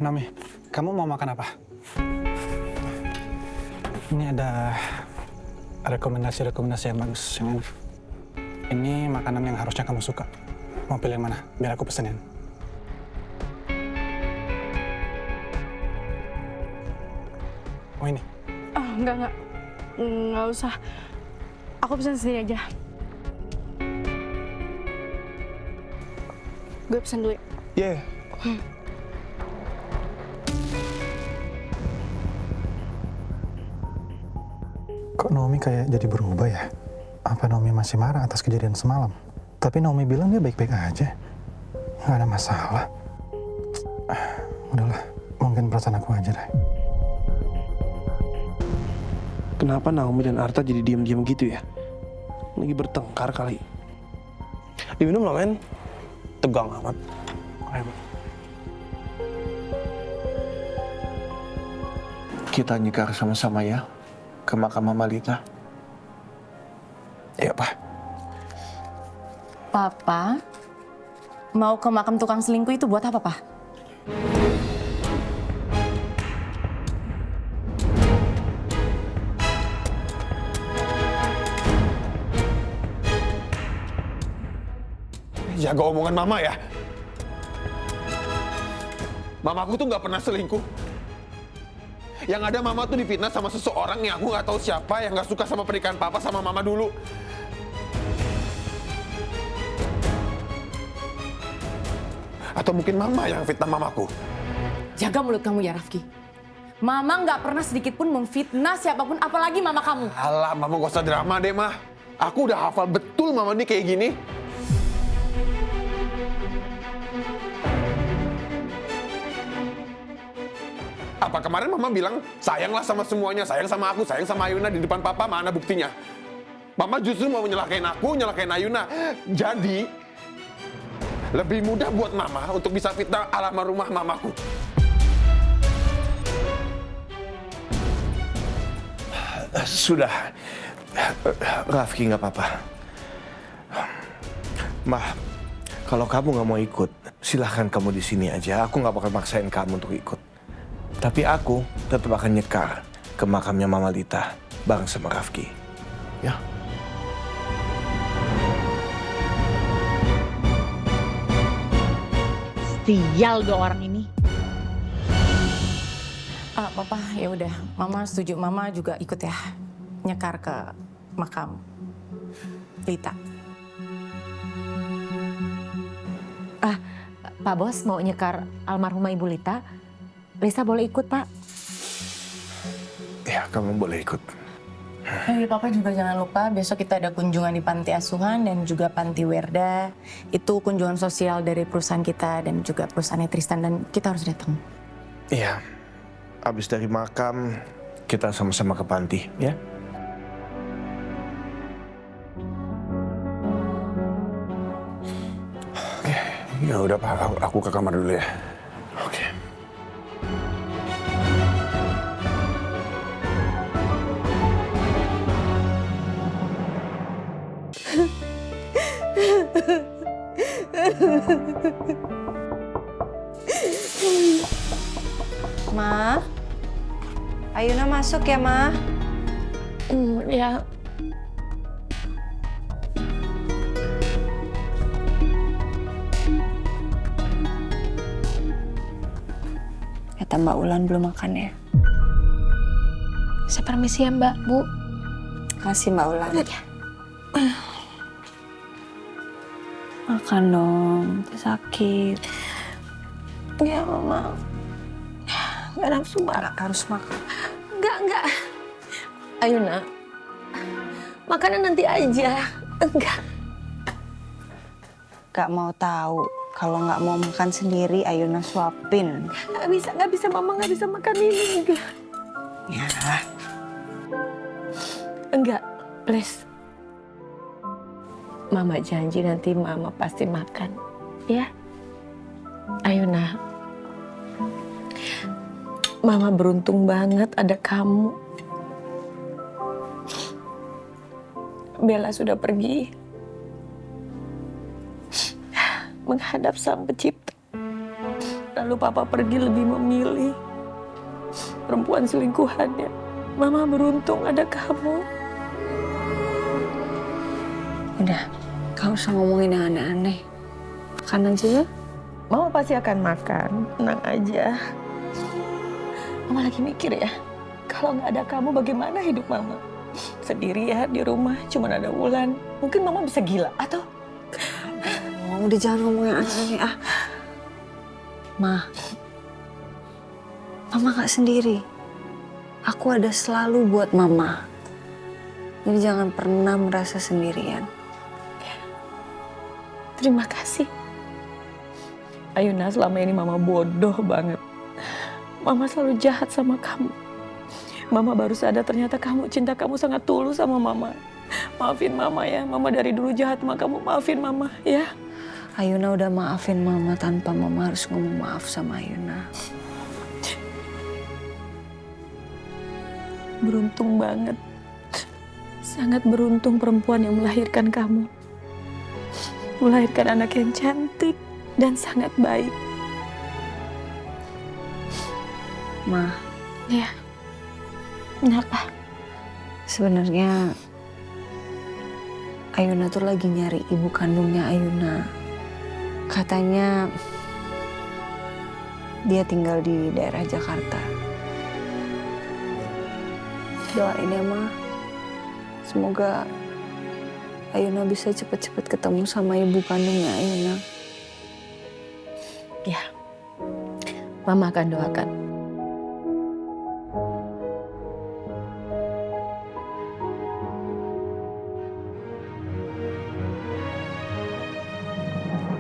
Naomi, kamu mau makan apa? Ini ada rekomendasi yang bagus, yang enak. Ini makanan yang harusnya kamu suka. Mau pilih yang mana? Biar aku pesenin. Oh ini? Oh, enggak. Nggak usah. Aku pesen sendiri aja. Gue pesen dulu ya. Iya. Kok Naomi kayak jadi berubah ya? Apa Naomi masih marah atas kejadian semalam? Tapi Naomi bilang dia baik-baik aja. Nggak ada masalah. Udahlah, mungkin perasaan aku aja deh. Kenapa Naomi dan Arta jadi diam-diam gitu ya? Lagi bertengkar kali. Diminum lah, men. Tegang amat. Ayo, Kita nyekar sama-sama ya ke makam Mama Lita. iya, Pak. Papa, mau ke makam tukang selingkuh itu buat apa, Pak? Jaga omongan Mama ya. Mamaku tuh nggak pernah selingkuh. Yang ada Mama tuh difitnah sama seseorang yang aku nggak tahu siapa, yang nggak suka sama pernikahan Papa sama Mama dulu. Atau mungkin Mama yang fitnah Mamaku. Jaga mulut kamu ya, Rafki. Mama nggak pernah sedikit pun memfitnah siapapun, apalagi mama kamu. Alah, Mama gak usah drama deh, Ma. Aku udah hafal betul Mama ini kayak gini. Apa kemarin Mama bilang, sayanglah sama semuanya, sayang sama aku, sayang sama Ayuna di depan Papa, mana buktinya? Mama justru mau nyelakain aku, nyelakain Ayuna. Jadi, lebih mudah buat Mama untuk bisa fitnah almarhumah Mamaku. Sudah. Rafki nggak apa-apa. Mah, kalau kamu nggak mau ikut, silahkan kamu di sini aja. Aku nggak bakal maksain kamu untuk ikut. Tapi aku tetap akan nyekar ke makamnya Mama Lita bareng sama Rafki. Ya. Sial dua orang ini. Papa, ya udah. Mama setuju. Mama juga ikut ya, nyekar ke makam Lita. Pak Bos mau nyekar almarhumah Ibu Lita. Lisa boleh ikut, Pak. Ya, kamu boleh ikut. Papa juga jangan lupa besok kita ada kunjungan di panti asuhan dan juga panti Werda. Itu kunjungan sosial dari perusahaan kita dan juga perusahaannya Tristan dan kita harus datang. Iya. Abis dari makam, kita sama-sama ke panti, ya? Ya udah Pak, aku ke kamar dulu ya. Oke. Ma, Ayuna masuk ya, Ma. Ya. Kata Mbak Ulan belum makan ya. Saya permisi ya, Mbak, Bu. Kasih Mbak Ulan. Makan dong, sakit. Ya, Mama. Nggak nafsu banget. Harus makan. Enggak. Ayo, Nak. Makanan nanti aja. Enggak. Gak mau tahu. Kalau nggak mau makan sendiri, Ayuna suapin. Nggak bisa. Mama nggak bisa makan ini. Enggak. Ya. Enggak, please. Mama janji nanti Mama pasti makan. Ya? Ayo, Nak. Mama beruntung banget ada kamu. Bella sudah pergi. Menghadap Sang Pencipta. Lalu dulu papa pergi lebih memilih perempuan selingkuhannya. Mama beruntung ada kamu. Udah, gak usah ngomongin yang aneh-aneh. Makan aja ya. Mama pasti akan makan, tenang aja. Mama lagi mikir ya, kalau nggak ada kamu bagaimana hidup Mama? Sendirian di rumah, cuma ada Wulan. Mungkin Mama bisa gila, atau? Oh, udah jangan ngomong yang aneh-aneh ah. Mama gak sendiri. Aku ada selalu buat Mama. Jadi jangan pernah merasa sendirian. Terima kasih. Ayuna, selama ini Mama bodoh banget. Mama selalu jahat sama kamu. Mama baru sadar ternyata cinta kamu sangat tulus sama Mama. Maafin Mama ya, Mama dari dulu jahat sama kamu. Maafin Mama ya. Ayuna udah maafin Mama tanpa Mama harus ngomong maaf sama Ayuna. Beruntung banget. Sangat beruntung perempuan yang melahirkan kamu. Melahirkan anak yang cantik dan sangat baik. Ma. Ya. Kenapa? Sebenarnya Ayuna tuh lagi nyari ibu kandungnya Ayuna. Katanya dia tinggal di daerah Jakarta. Doain ya, Ma. Semoga Ayuna bisa cepet-cepet ketemu sama ibu kandungnya Ayuna. Ya. Mama akan doakan.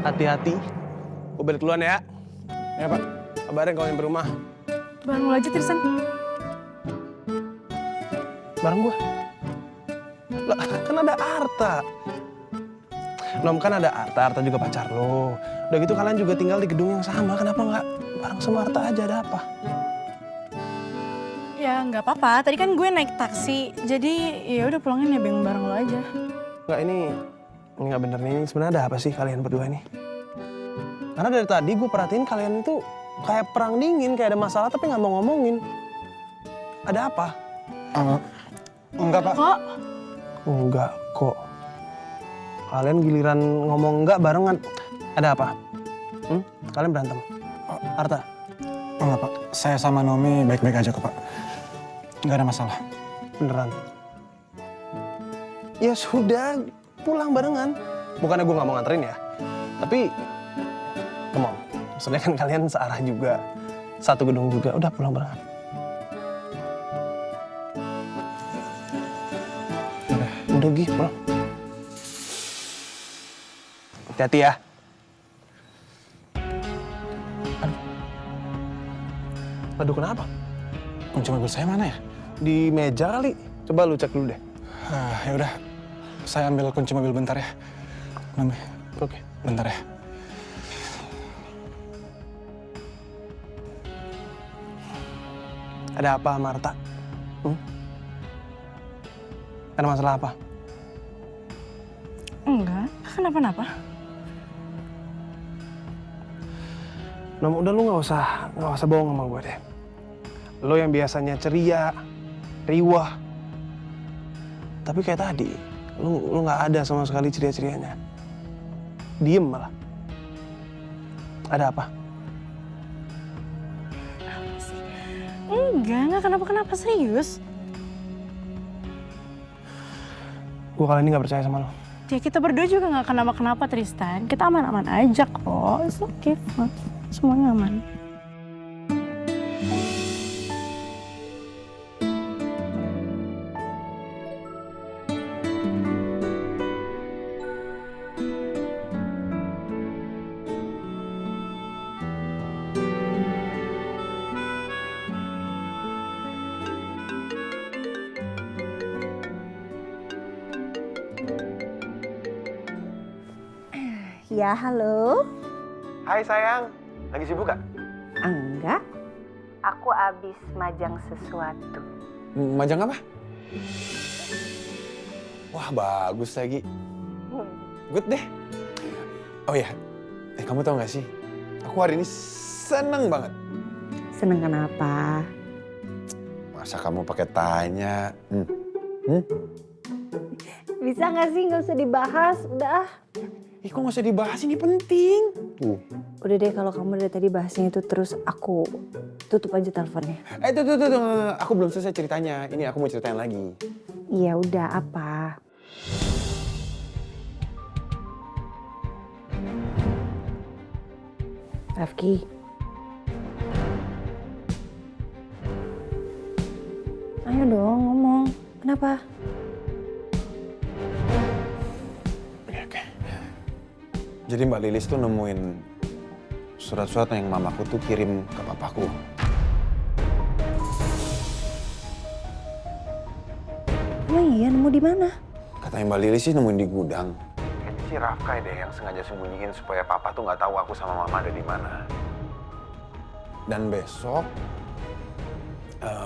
Hati-hati. Gue balik duluan ya. Ya, Pak. Kabarin kalau nyampe rumah. Bareng lo aja, Tristan. Bareng gue. Lah, kan ada Arta. Nom, kan ada Arta. Arta juga pacar lo. Udah gitu kalian juga tinggal di gedung yang sama. Kenapa nggak bareng sama Arta aja? Ada apa? Ya nggak apa-apa. Tadi kan gue naik taksi, jadi ya udah pulangin nebeng bareng lo aja. Nggak, ini nggak bener nih. Sebenarnya ada apa sih kalian berdua nih? Karena dari tadi gue perhatiin kalian itu kayak perang dingin, kayak ada masalah tapi nggak mau ngomongin. Ada apa? Enggak, Pak. Kok? Enggak kok. Kalian giliran ngomong enggak barengan. Ada apa? Kalian berantem? Arta? Enggak, Pak. Saya sama Nomi baik-baik aja kok, Pak. Nggak ada masalah. Beneran? Ya sudah, pulang barengan. Bukannya gue nggak mau nganterin ya. Tapi, come on. Maksudnya kan kalian searah juga. Satu gedung juga. Udah pulang barengan. Udah Gi, pulang. Hati-hati ya. Aduh, kenapa? Kunci mobil saya mana ya? Di meja kali. Coba lu cek dulu deh. Ya udah. Saya ambil kunci mobil bentar ya. Nomi. Oke. Bentar ya. Ada apa, Marta? Ada masalah apa? Enggak, kenapa-napa. Nom, udah lu nggak usah bohong sama gue deh. Lo yang biasanya ceria, riwah, tapi kayak tadi, lu nggak ada sama sekali ceria-cerianya. Diem malah. Ada apa? Enggak kenapa-kenapa, serius. Gue kali ini nggak percaya sama lo. Ya kita berdua juga nggak kenapa-kenapa, Tristan. Kita aman-aman aja kok. It's okay, semuanya aman. Ya, halo. Hai sayang, lagi sibuk gak? Enggak. Aku abis majang sesuatu. Majang apa? Wah, bagus lagi. Good deh. Oh ya, kamu tau gak sih? Aku hari ini seneng banget. Seneng kenapa? Masa kamu pakai tanya? Bisa nggak sih nggak usah dibahas, udah. Ih, kok nggak usah dibahas, ini penting. Udah deh kalau kamu dari tadi bahasnya itu terus aku tutup aja teleponnya. Tuh. Aku belum selesai ceritanya. Ini aku mau ceritain lagi. Iya udah apa? Rafki. Ayo dong ngomong. Kenapa? Oke. Jadi Mbak Lilis tuh nemuin surat-surat yang mamaku tuh kirim ke papaku. Oh iya, nemu di mana? Katanya Mbak Lilis sih nemuin di gudang. Kayaknya si Rafkai deh yang sengaja sembunyiin supaya papa tuh nggak tahu aku sama mama ada di mana. Dan besok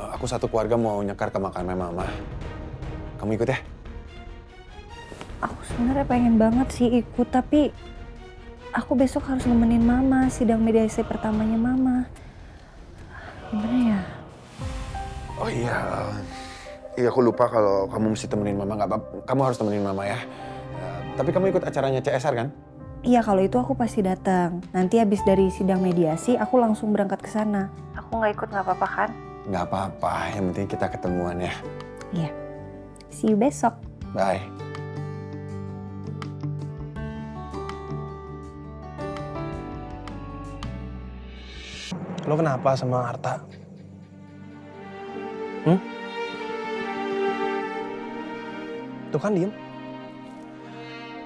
aku satu keluarga mau nyekar ke makamnya mama. Kamu ikut ya? Aku sebenarnya pengen banget sih ikut, tapi aku besok harus nemenin mama, sidang mediasi pertamanya mama. Gimana ya? Oh iya, aku lupa kalau kamu mesti temenin mama. Nggak apa-apa, kamu harus temenin mama ya. Tapi kamu ikut acaranya CSR kan? Iya, kalau itu aku pasti datang. Nanti habis dari sidang mediasi, aku langsung berangkat ke sana. Aku nggak ikut nggak apa-apa kan? Nggak apa-apa, yang penting kita ketemuan ya. Iya. See you besok. Bye. Lo kenapa sama Arta? Tuh kan diem.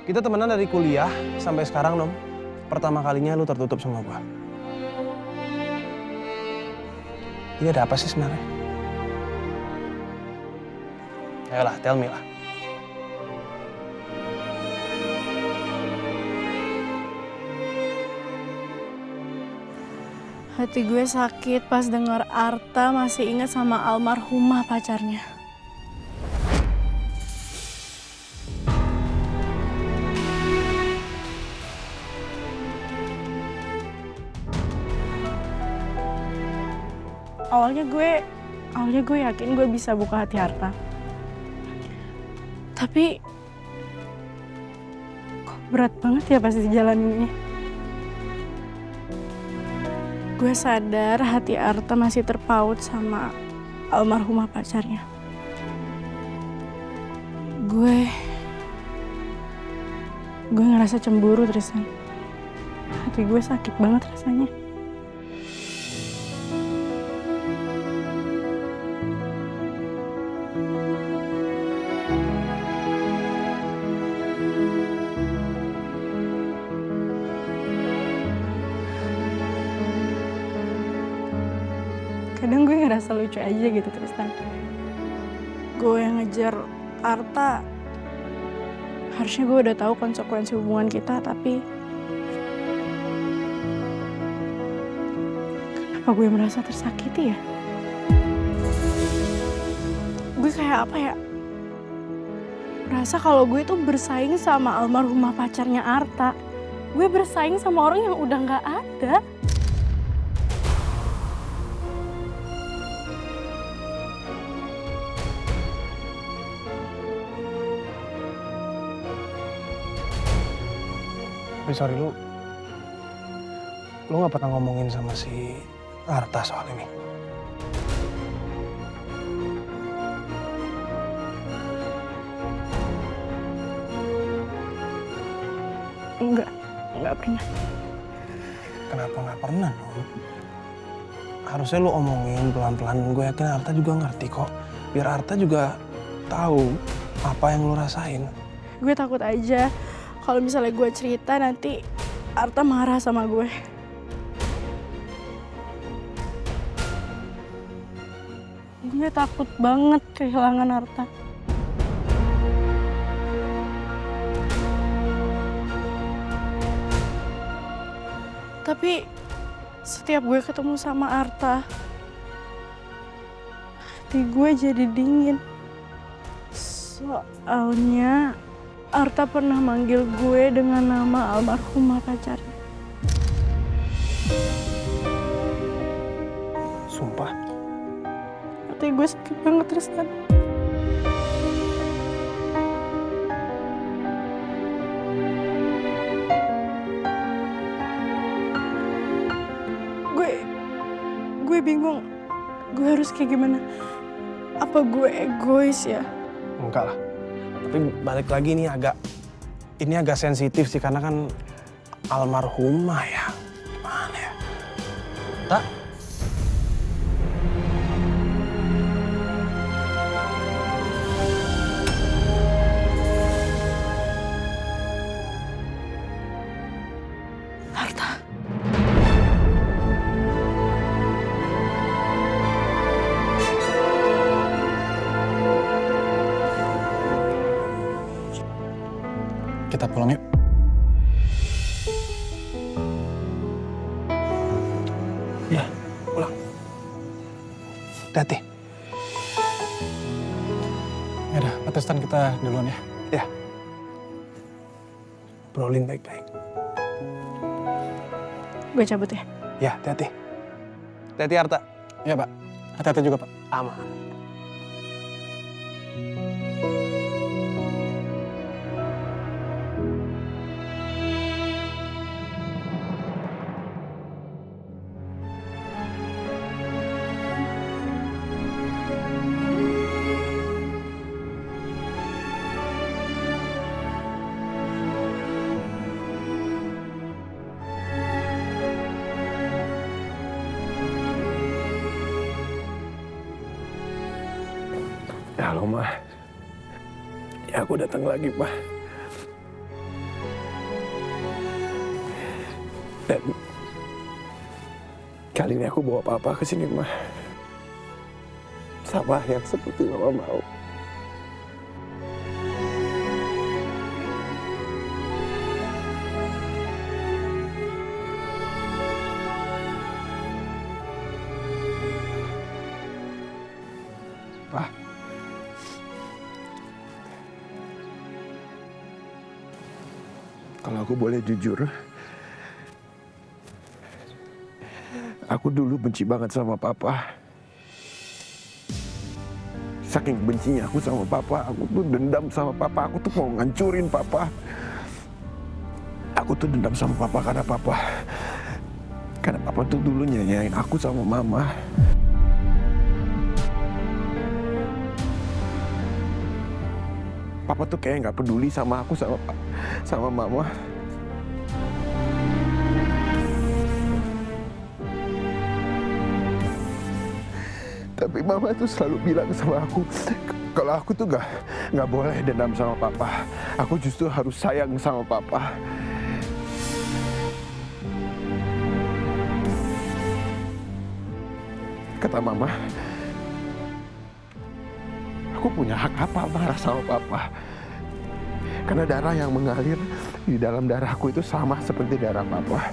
Kita temenan dari kuliah sampai sekarang, Nom. Pertama kalinya lu tertutup sama gua. Ini ada apa sih sebenarnya? Ayolah, tell me lah. Hati gue sakit pas dengar Arta masih ingat sama almarhumah pacarnya. Awalnya gue yakin gue bisa buka hati Arta. Tapi kok berat banget ya pas dijalaninnya. Gue sadar hati Arta masih terpaut sama almarhumah pacarnya. Gue ngerasa cemburu, Tristan. Hati gue sakit banget rasanya. Kadang gue ngerasa lucu aja gitu, Tristan. Gue yang ngejar Arta, harusnya gue udah tahu konsekuensi hubungan kita, tapi kenapa gue merasa tersakiti ya? Gue kayak apa ya? Merasa kalau gue tuh bersaing sama almarhumah pacarnya Arta. Gue bersaing sama orang yang udah nggak ada. Tapi sorry, lu gak pernah ngomongin sama si Arta soal ini. Enggak pernah. Kenapa gak pernah, Nom? Harusnya lu omongin pelan-pelan. Gue yakin Arta juga ngerti kok. Biar Arta juga tahu apa yang lu rasain. Gue takut aja kalau misalnya gue cerita nanti Arta marah sama gue. Gue takut banget kehilangan Arta. Tapi setiap gue ketemu sama Arta, hati gue jadi dingin. Soalnya Arta pernah manggil gue dengan nama almarhumah pacarnya. hati gue sakit banget, Tristan. Gue bingung, gue harus kayak gimana? Apa gue egois ya? Enggak lah. Tapi balik lagi ini agak sensitif sih karena kan almarhumah ya. Gimana ya? Tak. Arta. Kita pulang yuk. Ya, pulang. Hati-hati. Ya udah, Pak Tristan kita duluan ya. Ya. Brolin baik-baik. Gue cabut ya. Ya, hati-hati. Hati-hati Arta. Ya Pak, hati-hati juga Pak. Aman. Halo, Ma. Ya, aku datang lagi, Ma. Dan kali ini aku bawa Papa ke sini, Ma. Sama yang seperti Mama mau. Pa. Kalau aku boleh jujur, aku dulu benci banget sama Papa. Saking bencinya aku sama Papa, aku tuh dendam sama Papa, aku tuh mau ngancurin Papa. Aku tuh dendam sama Papa karena Papa tuh dulu nyanyain aku sama Mama. Papa tuh kayak nggak peduli sama aku sama Mama. Tapi Mama tuh selalu bilang sama aku kalau aku tuh nggak boleh dendam sama Papa. Aku justru harus sayang sama Papa. Kata Mama, aku punya hak apa marah sama Papa? Karena darah yang mengalir di dalam darahku itu sama seperti darah Papa.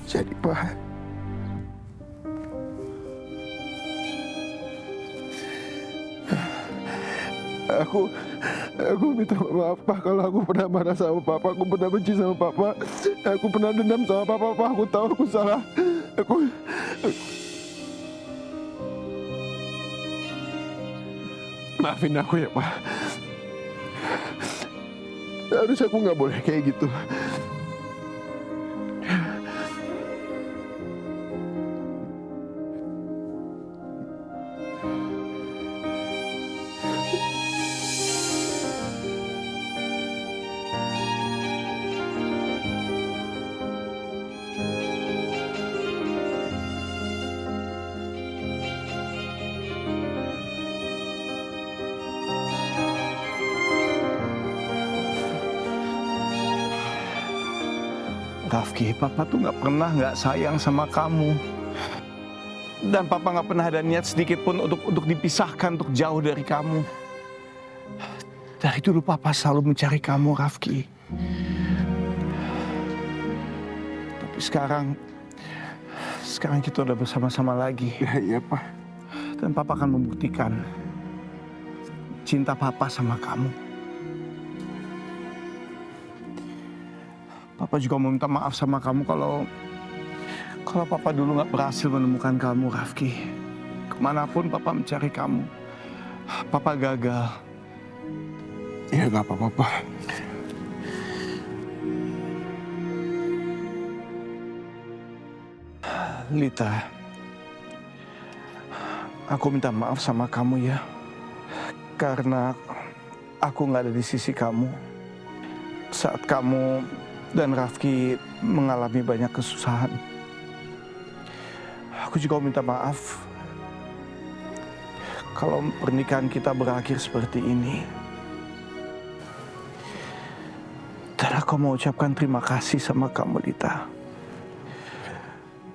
Jadi, Pak, aku minta maaf, Pak, kalau aku pernah marah sama Papa, aku pernah benci sama Papa, aku pernah dendam sama Papa, Pak. Aku tahu aku salah. Maafin aku ya, Pak. Harusnya aku nggak boleh kayak gitu. Rafki, Papa tuh nggak pernah nggak sayang sama kamu. Dan Papa nggak pernah ada niat sedikit pun untuk dipisahkan, untuk jauh dari kamu. Dari dulu Papa selalu mencari kamu, Rafki. Tapi sekarang kita udah bersama-sama lagi. Iya, Pak. Dan Papa akan membuktikan cinta Papa sama kamu. Papa juga mau minta maaf sama kamu kalau Papa dulu nggak berhasil menemukan kamu, Rafki. Kemanapun Papa mencari kamu, Papa gagal. Ya nggak apa-apa, Pak. Lita, aku minta maaf sama kamu ya. Karena aku nggak ada di sisi kamu saat kamu dan Rafki mengalami banyak kesusahan. Aku juga minta maaf kalau pernikahan kita berakhir seperti ini. Dan aku mau ucapkan terima kasih sama kamu, Lita.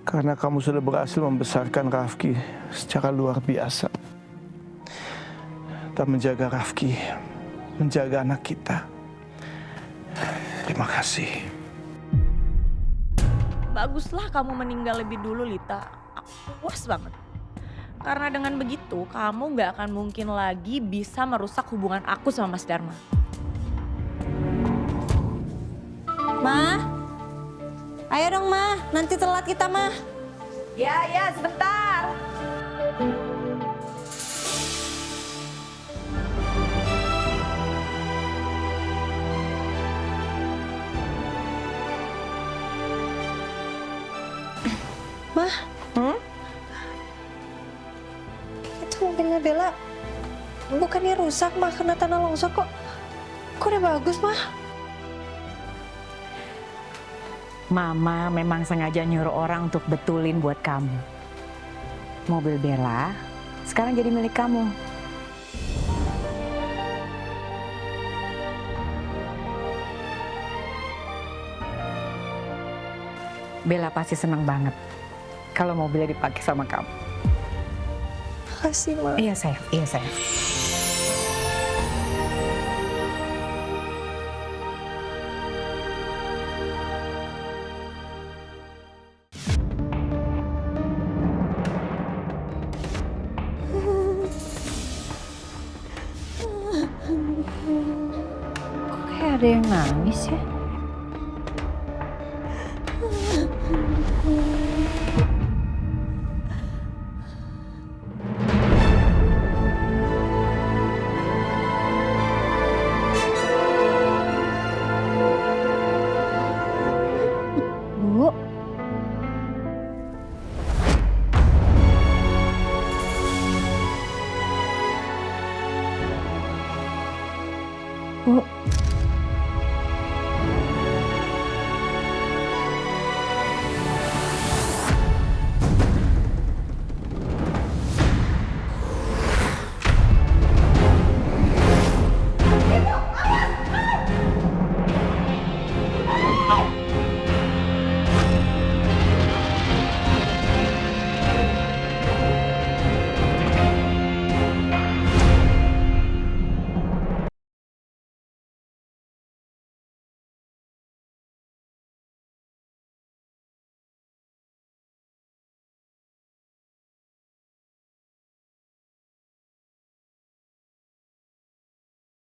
Karena kamu sudah berhasil membesarkan Rafki secara luar biasa. Dan menjaga Rafki, menjaga anak kita. Terima kasih. Baguslah kamu meninggal lebih dulu, Lita. Aku puas banget. Karena dengan begitu, kamu gak akan mungkin lagi bisa merusak hubungan aku sama Mas Dharma. Ma, ayo dong Ma, nanti telat kita Ma. Ya, sebentar. Ma, itu mobilnya Bella bukannya rusak Ma, kena tanah longsor kok. Kok udah bagus Ma? Mama memang sengaja nyuruh orang untuk betulin buat kamu. Mobil Bella sekarang jadi milik kamu. Bella pasti senang banget kalau mobilnya dipakai sama kamu. Makasih Ma. Iya sayang, iya sayang. Kok kayak ada yang nangis ya?